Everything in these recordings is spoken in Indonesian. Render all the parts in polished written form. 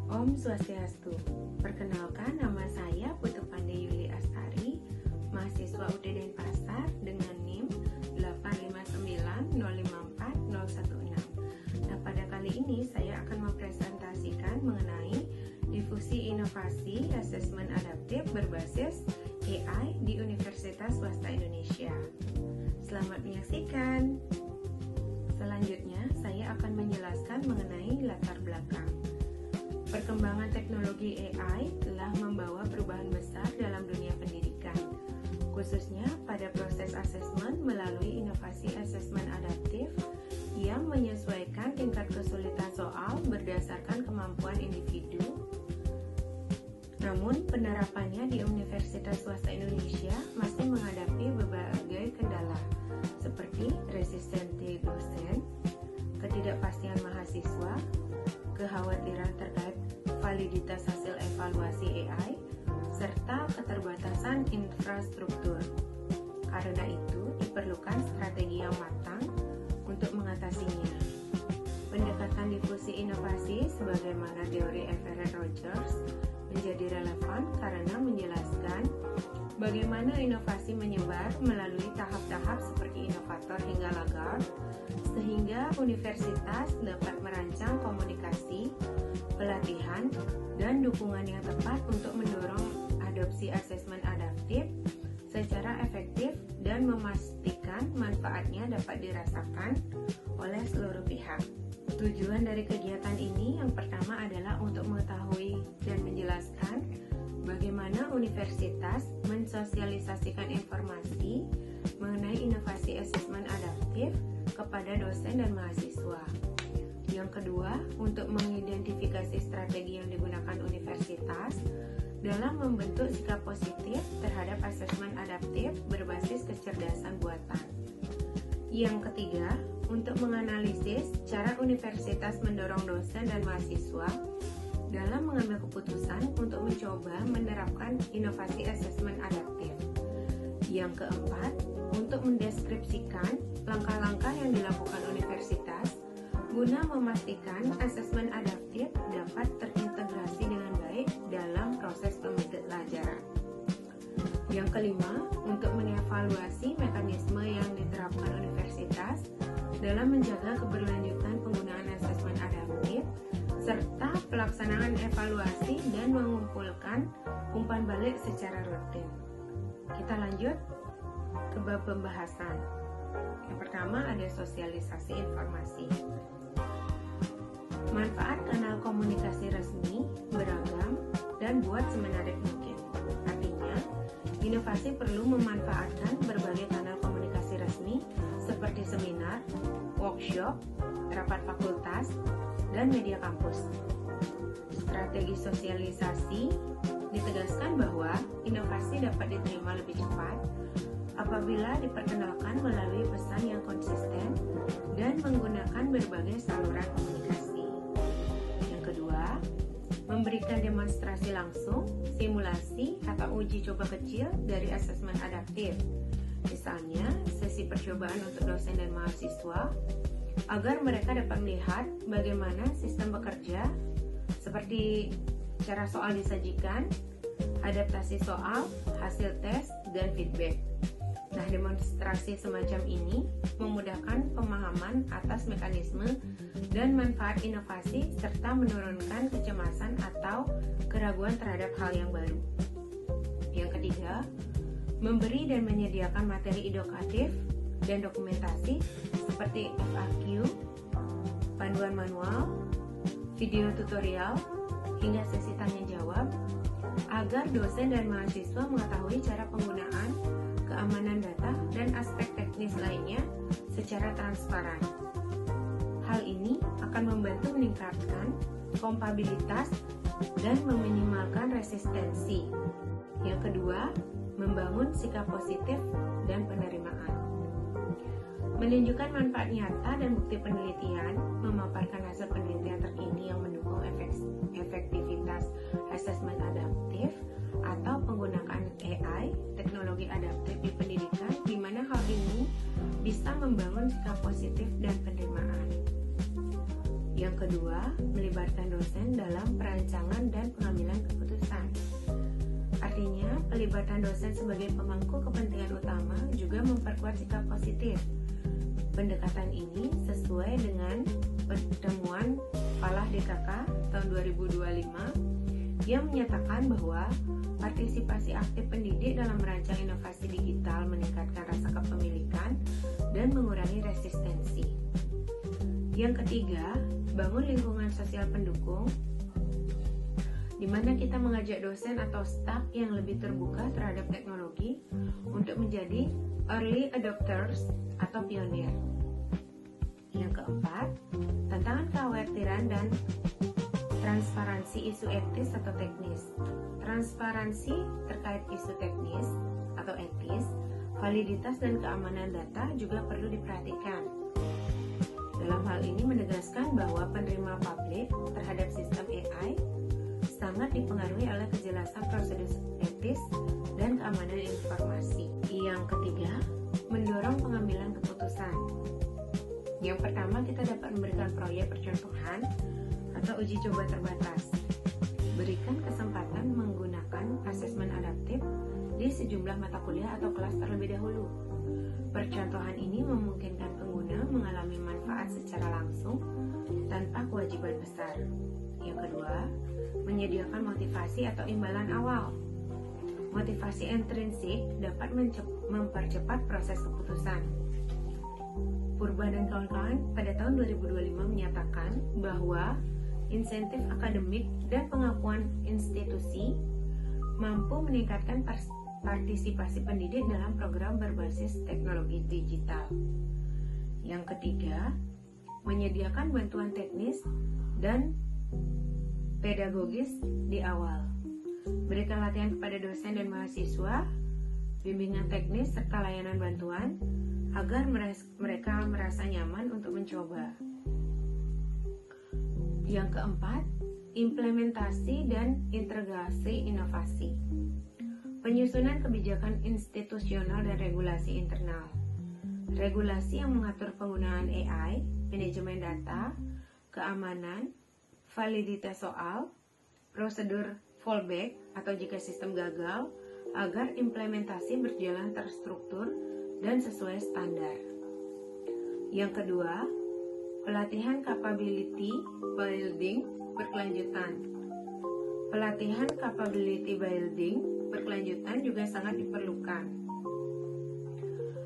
Om Swastiastu. Perkenalkan, nama saya Putu Pandey Yuli Astari, mahasiswa UD Denpasar dengan NIM 859054016. Nah, pada kali ini saya akan mempresentasikan mengenai difusi inovasi asesmen adaptif berbasis AI di Universitas Swasta Indonesia. Selamat menyaksikan. Selanjutnya, saya akan menjelaskan mengenai latar belakang. Perkembangan teknologi AI telah membawa perubahan besar dalam dunia pendidikan, khususnya pada proses asesmen melalui inovasi asesmen adaptif yang menyesuaikan tingkat kesulitan soal berdasarkan kemampuan individu. Namun, penerapannya di Universitas Swasta Indonesia masih menghadapi berbagai kendala, seperti resistensi dosen, ketidakpastian mahasiswa, kekhawatiran terkait validitas hasil evaluasi AI, serta keterbatasan infrastruktur. Karena itu, diperlukan strategi yang matang untuk mengatasinya. Pendekatan difusi inovasi sebagaimana teori Everett Rogers menjadi relevan karena menjelaskan bagaimana inovasi menyebar melalui tahap-tahap seperti inovator hingga lagarde, sehingga universitas dapat merancang komunikasi, pelatihan, dan dukungan yang tepat untuk mendorong adopsi asesmen adaptif secara efektif dan memastikan manfaatnya dapat dirasakan oleh seluruh pihak. Tujuan dari kegiatan ini yang pertama adalah untuk mengetahui dan menjelaskan bagaimana universitas mensosialisasikan informasi mengenai inovasi asesmen adaptif kepada dosen dan mahasiswa. Yang kedua, untuk mengidentifikasi strategi yang digunakan universitas dalam membentuk sikap positif terhadap asesmen adaptif berbasis kecerdasan buatan. Yang ketiga, untuk menganalisis cara universitas mendorong dosen dan mahasiswa dalam mengambil keputusan untuk mencoba menerapkan inovasi asesmen adaptif. Yang keempat, untuk mendeskripsikan langkah-langkah yang dilakukan universitas guna memastikan asesmen adaptif dapat terintegrasi dengan baik dalam proses pembelajaran. Yang kelima, untuk mengevaluasi mekanisme yang diterapkan universitas dalam menjaga keberlanjutan penggunaan asesmen adaptif serta pelaksanaan evaluasi dan mengumpulkan umpan balik secara rutin. Kita lanjut ke bab pembahasan. Yang pertama ada sosialisasi informasi. Manfaat kanal komunikasi resmi, beragam, dan buat semenarik mungkin. Artinya, inovasi perlu memanfaatkan berbagai kanal komunikasi resmi seperti seminar, workshop, rapat fakultas, dan media kampus. Strategi sosialisasi ditegaskan bahwa inovasi dapat diterima lebih cepat apabila diperkenalkan melalui pesan yang konsisten dan menggunakan berbagai saluran komunikasi. Yang kedua, memberikan demonstrasi langsung, simulasi, atau uji coba kecil dari asesmen adaptif. Misalnya, sesi percobaan untuk dosen dan mahasiswa, agar mereka dapat melihat bagaimana sistem bekerja, seperti cara soal disajikan, adaptasi soal, hasil tes, dan feedback. Nah, demonstrasi semacam ini memudahkan pemahaman atas mekanisme dan manfaat inovasi serta menurunkan kecemasan atau keraguan terhadap hal yang baru. Yang ketiga, memberi dan menyediakan materi edukatif dan dokumentasi seperti FAQ, panduan manual, video tutorial, hingga sesi tanya jawab agar dosen dan mahasiswa mengetahui cara penggunaan, keamanan data, dan aspek teknis lainnya secara transparan. Hal ini akan membantu meningkatkan kompabilitas dan meminimalkan resistensi. Yang kedua, membangun sikap positif dan penerimaan. Menunjukkan manfaat nyata dan bukti penelitian, memaparkan hasil penelitian terkini yang mendukung efektivitas asesmen adaptif atau penggunaan AI, teknologi adaptif di pendidikan, di mana hal ini bisa membangun sikap positif dan penerimaan. Yang kedua, kedua, melibatkan dosen dalam perancangan dan pengambilan keputusan. Artinya, pelibatan dosen sebagai pemangku kepentingan utama juga memperkuat sikap positif. Pendekatan ini sesuai dengan pertemuan Falah DKK tahun 2025 yang menyatakan bahwa partisipasi aktif pendidik dalam merancang inovasi digital meningkatkan rasa kepemilikan dan mengurangi resistensi. Yang ketiga, bangun lingkungan sosial pendukung, di mana kita mengajak dosen atau staf yang lebih terbuka terhadap teknologi untuk menjadi early adopters atau pionir. Yang keempat, tantangan kekhawatiran dan transparansi isu etis atau teknis. Transparansi terkait isu teknis atau etis, validitas dan keamanan data juga perlu diperhatikan. Dalam hal ini menegaskan bahwa penerima publik terhadap sistem AI sangat dipengaruhi oleh kejelasan prosedur etis dan keamanan informasi. Yang ketiga, mendorong pengambilan keputusan. Yang pertama, kita dapat memberikan proyek percontohan atau uji coba terbatas. Berikan kesempatan menggunakan asesmen adaptif di sejumlah mata kuliah atau kelas terlebih dahulu. Percontohan ini memungkinkan pengguna mengalami manfaat secara langsung tanpa kewajiban besar. Yang kedua, menyediakan motivasi atau imbalan awal. Motivasi intrinsik dapat mempercepat proses keputusan. Purba dan kawan-kawan pada tahun 2025 menyatakan bahwa insentif akademik dan pengakuan institusi mampu meningkatkan partisipasi pendidik dalam program berbasis teknologi digital. Yang ketiga, menyediakan bantuan teknis dan pedagogis di awal. Berikan latihan kepada dosen dan mahasiswa, bimbingan teknis serta layanan bantuan agar mereka merasa nyaman untuk mencoba. Yang keempat, implementasi dan integrasi inovasi. Penyusunan kebijakan institusional dan regulasi internal. Regulasi yang mengatur penggunaan AI, manajemen data, keamanan, validitas soal, prosedur fallback atau jika sistem gagal, agar implementasi berjalan terstruktur dan sesuai standar. Yang kedua, pelatihan capability building berkelanjutan. Pelatihan capability building berkelanjutan juga sangat diperlukan.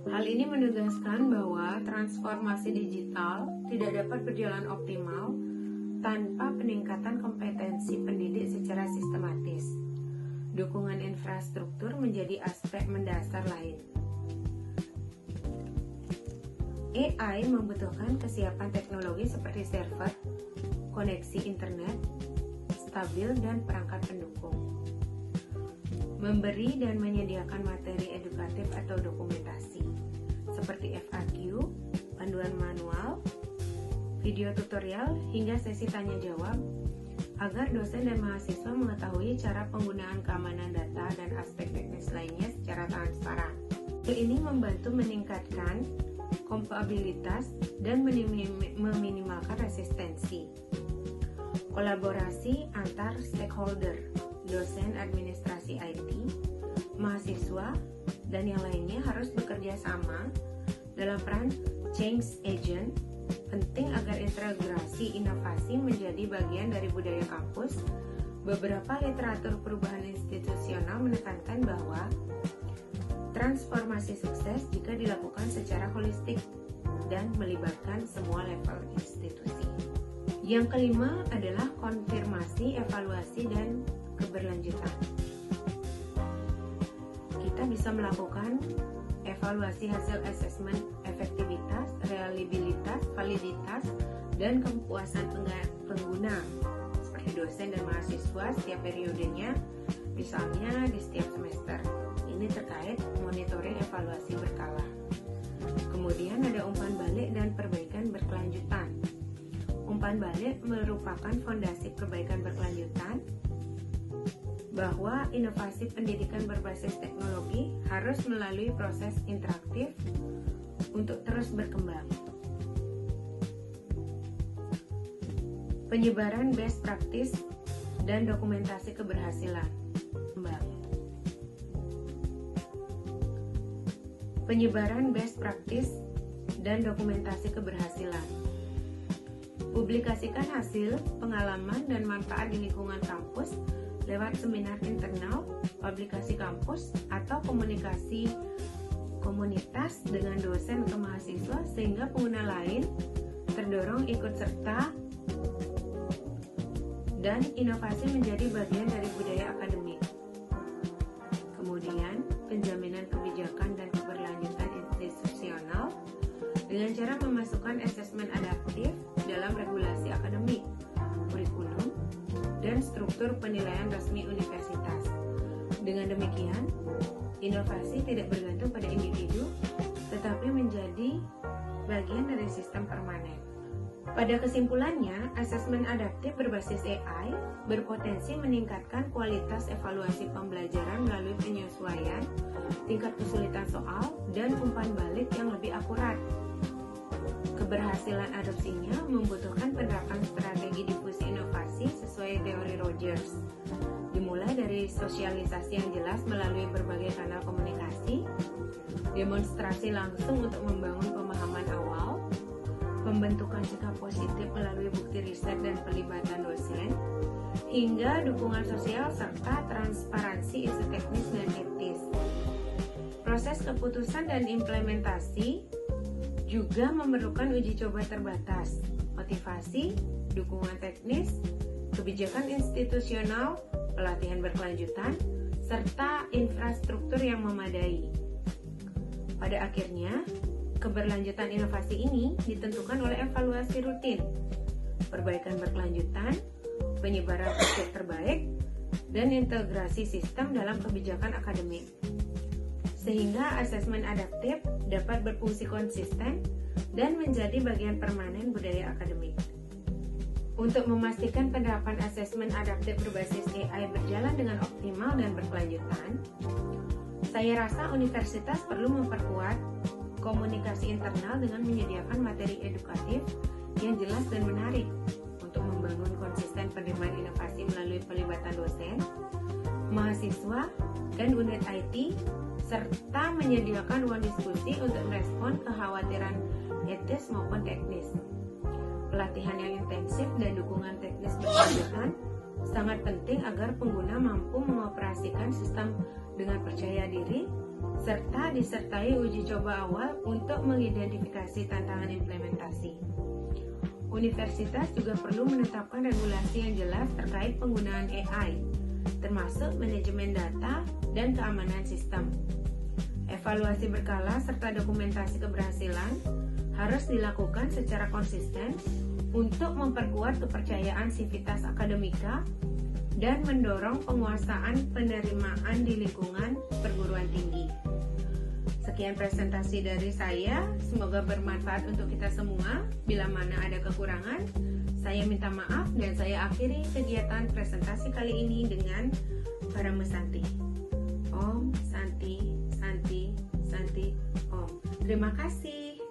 Hal ini menegaskan bahwa transformasi digital tidak dapat berjalan optimal tanpa peningkatan kompetensi pendidik secara sistematis. Dukungan infrastruktur menjadi aspek mendasar lain. AI membutuhkan kesiapan teknologi seperti server, koneksi internet, stabil, dan perangkat pendukung. Memberi dan menyediakan materi edukatif atau dokumentasi, seperti FAQ, panduan manual, video tutorial, hingga sesi tanya-jawab, agar dosen dan mahasiswa mengetahui cara penggunaan keamanan data dan aspek teknis lainnya secara transparan. Hal ini membantu meningkatkan kompatibilitas dan meminimalkan resistensi. Kolaborasi antar stakeholder, dosen, administrasi IT, mahasiswa, dan yang lainnya harus bekerja sama dalam peran change agent. Penting agar integrasi inovasi menjadi bagian dari budaya kampus. Beberapa literatur perubahan institusional menekankan bahwa transformasi sukses jika dilakukan secara holistik dan melibatkan semua level institusi. Yang kelima adalah konfirmasi, evaluasi, dan keberlanjutan. Kita bisa melakukan evaluasi hasil asesmen efektivitas, reliabilitas, validitas, dan kepuasan pengguna seperti dosen dan mahasiswa setiap periodenya, misalnya di setiap semester. Ini terkait monitoring evaluasi berkala. Kemudian ada umpan balik dan perbaikan berkelanjutan. Umpan balik merupakan fondasi perbaikan berkelanjutan bahwa inovasi pendidikan berbasis teknologi harus melalui proses interaktif untuk terus berkembang. penyebaran best practice dan dokumentasi keberhasilan. Penyebaran best practice dan dokumentasi keberhasilan. Publikasikan hasil, pengalaman, dan manfaat di lingkungan kampus lewat seminar internal, publikasi kampus, atau komunikasi komunitas dengan dosen atau mahasiswa sehingga pengguna lain terdorong ikut serta dan inovasi menjadi bagian dari budaya akademik. Kemudian, penjaminan kebijakan dan keberlanjutan institusional dengan cara memasukkan asesmen adaptif dalam regulasi akademik, kurikulum, dan struktur penilaian resmi universitas. Dengan demikian, inovasi tidak bergantung pada individu, tetapi menjadi bagian dari sistem permanen. Pada kesimpulannya, asesmen adaptif berbasis AI berpotensi meningkatkan kualitas evaluasi pembelajaran melalui penyesuaian tingkat kesulitan soal dan umpan balik yang lebih akurat. Keberhasilan adopsinya membutuhkan penerapan strategi difusi inovasi sesuai teori Rogers, dimulai dari sosialisasi yang jelas melalui berbagai kanal komunikasi, demonstrasi langsung untuk membangun pemahaman awal, pembentukan sikap positif melalui bukti riset dan pelibatan dosen, hingga dukungan sosial serta transparansi isu teknis dan etis. Proses keputusan dan implementasi juga memerlukan uji coba terbatas, motivasi, dukungan teknis, kebijakan institusional, pelatihan berkelanjutan, serta infrastruktur yang memadai. Pada akhirnya, keberlanjutan inovasi ini ditentukan oleh evaluasi rutin, perbaikan berkelanjutan, penyebaran praktik terbaik, dan integrasi sistem dalam kebijakan akademik. Sehingga asesmen adaptif dapat berfungsi konsisten dan menjadi bagian permanen budaya akademik. Untuk memastikan penerapan asesmen adaptif berbasis AI berjalan dengan optimal dan berkelanjutan, saya rasa universitas perlu memperkuat komunikasi internal dengan menyediakan materi edukatif yang jelas dan menarik untuk membangun konsisten penerimaan inovasi melalui pelibatan dosen, mahasiswa, dan unit IT, serta menyediakan ruang diskusi untuk merespon kekhawatiran etis maupun teknis. Pelatihan yang intensif dan dukungan teknis berkelanjutan sangat penting agar pengguna mampu mengoperasikan sistem dengan percaya diri, serta disertai uji coba awal untuk mengidentifikasi tantangan implementasi. Universitas juga perlu menetapkan regulasi yang jelas terkait penggunaan AI, termasuk manajemen data dan keamanan sistem. Evaluasi berkala serta dokumentasi keberhasilan harus dilakukan secara konsisten untuk memperkuat kepercayaan sivitas akademika dan mendorong penguasaan penerimaan di lingkungan perguruan tinggi. Sekian presentasi dari saya, semoga bermanfaat untuk kita semua. Bila mana ada kekurangan, saya minta maaf dan saya akhiri kegiatan presentasi kali ini dengan Parama Santi. Om Santi, Santi, Santi, Om. Terima kasih.